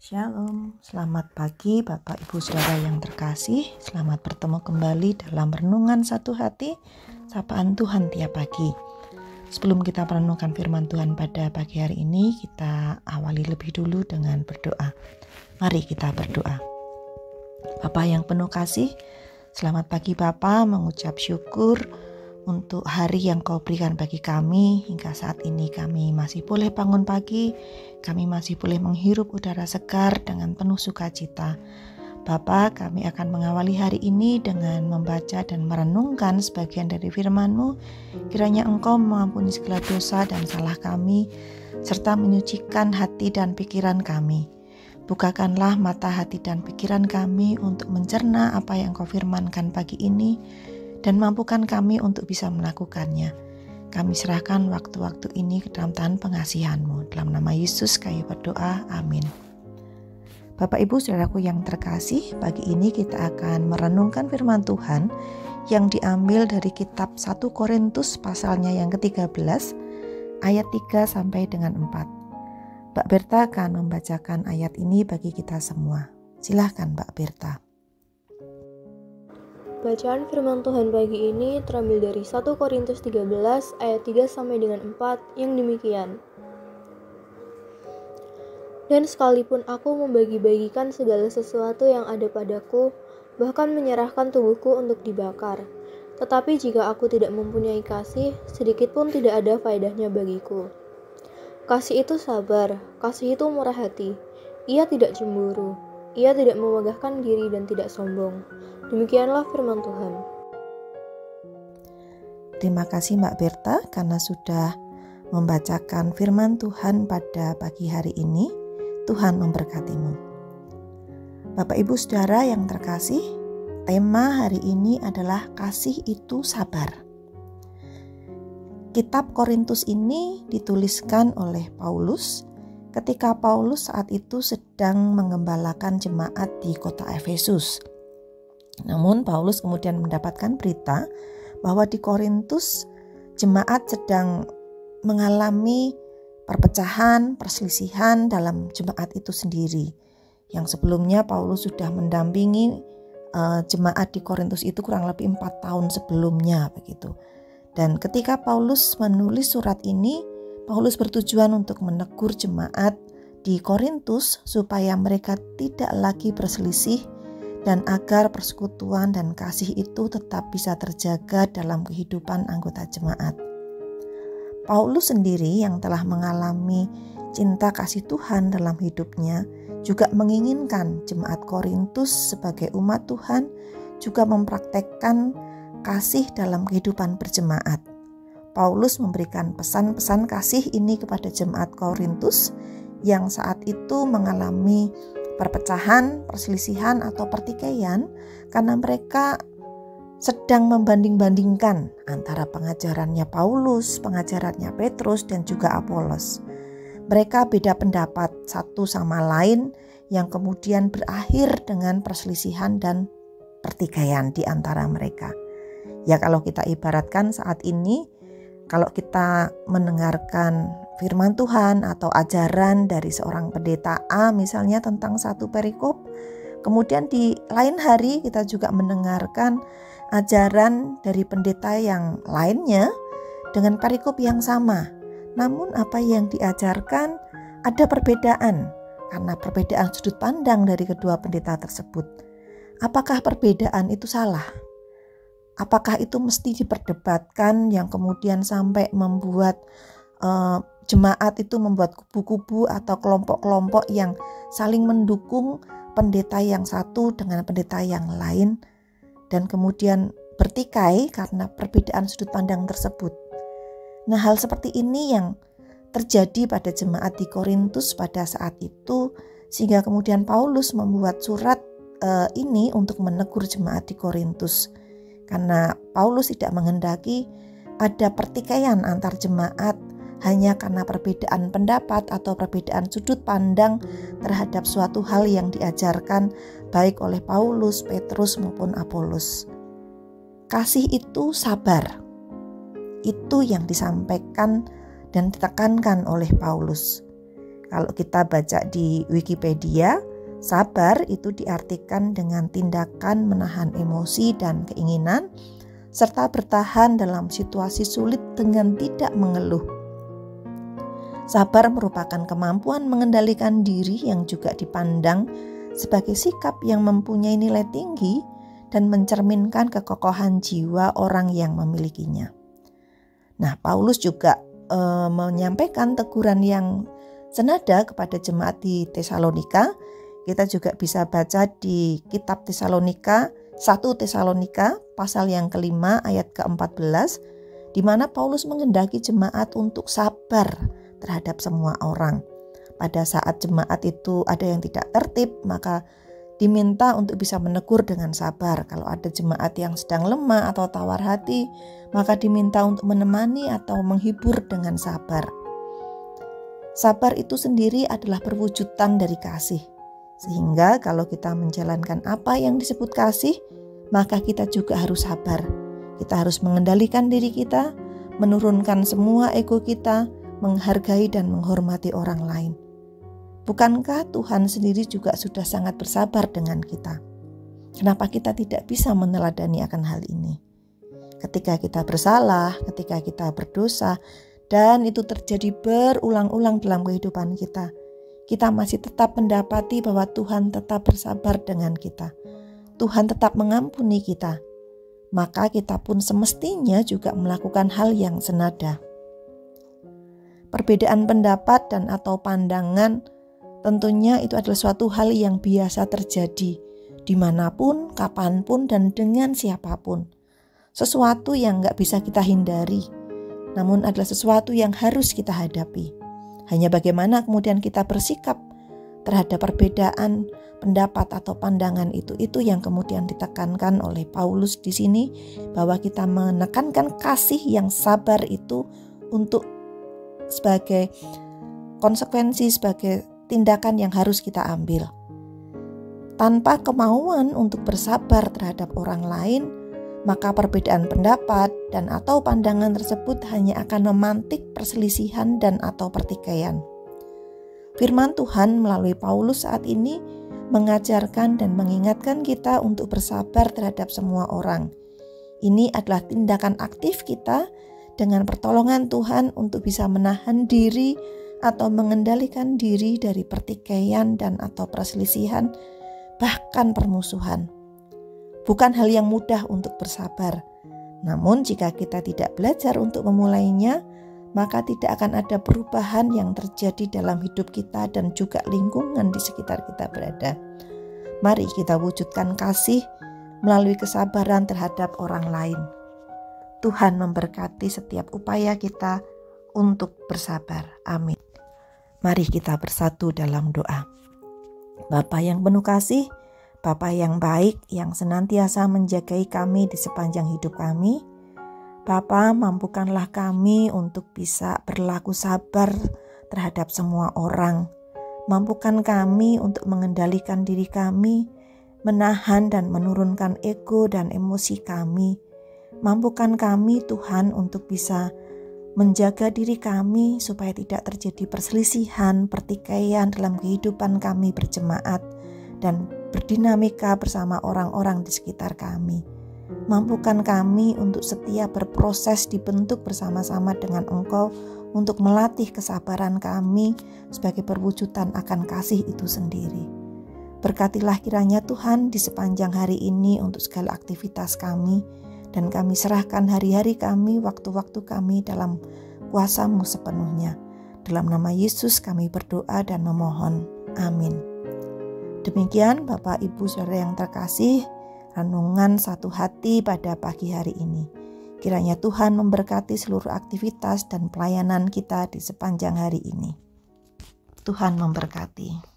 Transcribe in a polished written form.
Shalom, selamat pagi Bapak Ibu Saudara yang terkasih. Selamat bertemu kembali dalam renungan satu hati, sapaan Tuhan tiap pagi. Sebelum kita merenungkan firman Tuhan pada pagi hari ini, kita awali lebih dulu dengan berdoa. Mari kita berdoa. Bapa yang penuh kasih, selamat pagi Bapa, mengucap syukur untuk hari yang Kau berikan bagi kami. Hingga saat ini kami masih boleh bangun pagi, kami masih boleh menghirup udara segar dengan penuh sukacita. Bapa, kami akan mengawali hari ini dengan membaca dan merenungkan sebagian dari firman-Mu. Kiranya Engkau mengampuni segala dosa dan salah kami, serta menyucikan hati dan pikiran kami. Bukakanlah mata hati dan pikiran kami untuk mencerna apa yang Kau firmankan pagi ini, dan mampukan kami untuk bisa melakukannya. Kami serahkan waktu-waktu ini ke dalam tangan pengasihan-Mu. Dalam nama Yesus kami berdoa, amin. Bapak Ibu Saudaraku yang terkasih, pagi ini kita akan merenungkan firman Tuhan yang diambil dari kitab 1 Korintus pasalnya yang ke-13 ayat 3 sampai dengan 4. Mbak Berta akan membacakan ayat ini bagi kita semua. Silahkan Mbak Berta. Bacaan firman Tuhan pagi ini terambil dari 1 Korintus 13 ayat 3 sampai dengan 4 yang demikian. Dan sekalipun aku membagi-bagikan segala sesuatu yang ada padaku, bahkan menyerahkan tubuhku untuk dibakar, tetapi jika aku tidak mempunyai kasih, sedikit pun tidak ada faedahnya bagiku. Kasih itu sabar, kasih itu murah hati, ia tidak cemburu, ia tidak memegahkan diri dan tidak sombong. Demikianlah firman Tuhan. Terima kasih Mbak Berta karena sudah membacakan firman Tuhan pada pagi hari ini. Tuhan memberkatimu. Bapak Ibu Saudara yang terkasih, tema hari ini adalah kasih itu sabar. Kitab Korintus ini dituliskan oleh Paulus ketika Paulus saat itu sedang mengembalakan jemaat di kota Efesus. Namun Paulus kemudian mendapatkan berita bahwa di Korintus jemaat sedang mengalami perpecahan, perselisihan dalam jemaat itu sendiri. Yang sebelumnya Paulus sudah mendampingi jemaat di Korintus itu kurang lebih 4 tahun sebelumnya begitu. Dan ketika Paulus menulis surat ini, Paulus bertujuan untuk menegur jemaat di Korintus supaya mereka tidak lagi berselisih dan agar persekutuan dan kasih itu tetap bisa terjaga dalam kehidupan anggota jemaat. Paulus sendiri yang telah mengalami cinta kasih Tuhan dalam hidupnya juga menginginkan jemaat Korintus sebagai umat Tuhan juga mempraktekkan kasih dalam kehidupan berjemaat. Paulus memberikan pesan-pesan kasih ini kepada jemaat Korintus yang saat itu mengalami perpecahan, perselisihan atau pertikaian karena mereka sedang membanding-bandingkan antara pengajarannya Paulus, pengajarannya Petrus dan juga Apolos. Mereka beda pendapat satu sama lain yang kemudian berakhir dengan perselisihan dan pertikaian di antara mereka. Ya kalau kita ibaratkan saat ini, kalau kita mendengarkan firman Tuhan atau ajaran dari seorang pendeta A misalnya tentang satu perikop, kemudian di lain hari kita juga mendengarkan ajaran dari pendeta yang lainnya dengan perikop yang sama. Namun apa yang diajarkan ada perbedaan karena perbedaan sudut pandang dari kedua pendeta tersebut. Apakah perbedaan itu salah? Apakah itu mesti diperdebatkan yang kemudian sampai membuat jemaat itu membuat kubu-kubu atau kelompok-kelompok yang saling mendukung pendeta yang satu dengan pendeta yang lain dan kemudian bertikai karena perbedaan sudut pandang tersebut. Nah, hal seperti ini yang terjadi pada jemaat di Korintus pada saat itu sehingga kemudian Paulus membuat surat ini untuk menegur jemaat di Korintus. Karena Paulus tidak menghendaki ada pertikaian antar jemaat hanya karena perbedaan pendapat atau perbedaan sudut pandang terhadap suatu hal yang diajarkan baik oleh Paulus, Petrus maupun Apolos. Kasih itu sabar. Itu yang disampaikan dan ditekankan oleh Paulus. Kalau kita baca di Wikipedia, sabar itu diartikan dengan tindakan menahan emosi dan keinginan, serta bertahan dalam situasi sulit dengan tidak mengeluh. Sabar merupakan kemampuan mengendalikan diri yang juga dipandang sebagai sikap yang mempunyai nilai tinggi dan mencerminkan kekokohan jiwa orang yang memilikinya. Nah, Paulus juga menyampaikan teguran yang senada kepada jemaat di Tesalonika. Kita juga bisa baca di kitab Tesalonika, 1 Tesalonika pasal yang kelima ayat ke-14, di mana Paulus menghendaki jemaat untuk sabar terhadap semua orang. Pada saat jemaat itu ada yang tidak tertib, maka diminta untuk bisa menegur dengan sabar. Kalau ada jemaat yang sedang lemah atau tawar hati, maka diminta untuk menemani atau menghibur dengan sabar. Sabar itu sendiri adalah perwujudan dari kasih. Sehingga kalau kita menjalankan apa yang disebut kasih, maka kita juga harus sabar. Kita harus mengendalikan diri kita, menurunkan semua ego kita, menghargai dan menghormati orang lain. Bukankah Tuhan sendiri juga sudah sangat bersabar dengan kita? Kenapa kita tidak bisa meneladani akan hal ini? Ketika kita bersalah, ketika kita berdosa, dan itu terjadi berulang-ulang dalam kehidupan kita, kita masih tetap mendapati bahwa Tuhan tetap bersabar dengan kita. Tuhan tetap mengampuni kita. Maka kita pun semestinya juga melakukan hal yang senada. Perbedaan pendapat dan atau pandangan tentunya itu adalah suatu hal yang biasa terjadi dimanapun, kapanpun, dan dengan siapapun. Sesuatu yang gak bisa kita hindari, namun adalah sesuatu yang harus kita hadapi. Hanya bagaimana kemudian kita bersikap terhadap perbedaan pendapat atau pandangan itu yang kemudian ditekankan oleh Paulus di sini, bahwa kita menekankan kasih yang sabar itu untuk sebagai konsekuensi, sebagai tindakan yang harus kita ambil. Tanpa kemauan untuk bersabar terhadap orang lain, maka perbedaan pendapat dan atau pandangan tersebut hanya akan memantik perselisihan dan atau pertikaian. Firman Tuhan melalui Paulus saat ini mengajarkan dan mengingatkan kita untuk bersabar terhadap semua orang. Ini adalah tindakan aktif kita dengan pertolongan Tuhan untuk bisa menahan diri atau mengendalikan diri dari pertikaian dan atau perselisihan, bahkan permusuhan. Bukan hal yang mudah untuk bersabar. Namun jika kita tidak belajar untuk memulainya, maka tidak akan ada perubahan yang terjadi dalam hidup kita dan juga lingkungan di sekitar kita berada. Mari kita wujudkan kasih melalui kesabaran terhadap orang lain. Tuhan memberkati setiap upaya kita untuk bersabar. Amin. Mari kita bersatu dalam doa. Bapa yang penuh kasih, Bapa yang baik, yang senantiasa menjagai kami di sepanjang hidup kami. Bapa, mampukanlah kami untuk bisa berlaku sabar terhadap semua orang. Mampukan kami untuk mengendalikan diri kami, menahan dan menurunkan ego dan emosi kami. Mampukan kami Tuhan untuk bisa menjaga diri kami supaya tidak terjadi perselisihan, pertikaian dalam kehidupan kami berjemaat dan berdinamika bersama orang-orang di sekitar kami. Mampukan kami untuk setia berproses dibentuk bersama-sama dengan Engkau untuk melatih kesabaran kami sebagai perwujudan akan kasih itu sendiri. Berkatilah kiranya Tuhan di sepanjang hari ini untuk segala aktivitas kami, dan kami serahkan hari-hari kami, waktu-waktu kami dalam kuasa-Mu sepenuhnya. Dalam nama Yesus kami berdoa dan memohon. Amin. Demikian Bapak Ibu Saudara yang terkasih, renungan satu hati pada pagi hari ini. Kiranya Tuhan memberkati seluruh aktivitas dan pelayanan kita di sepanjang hari ini. Tuhan memberkati.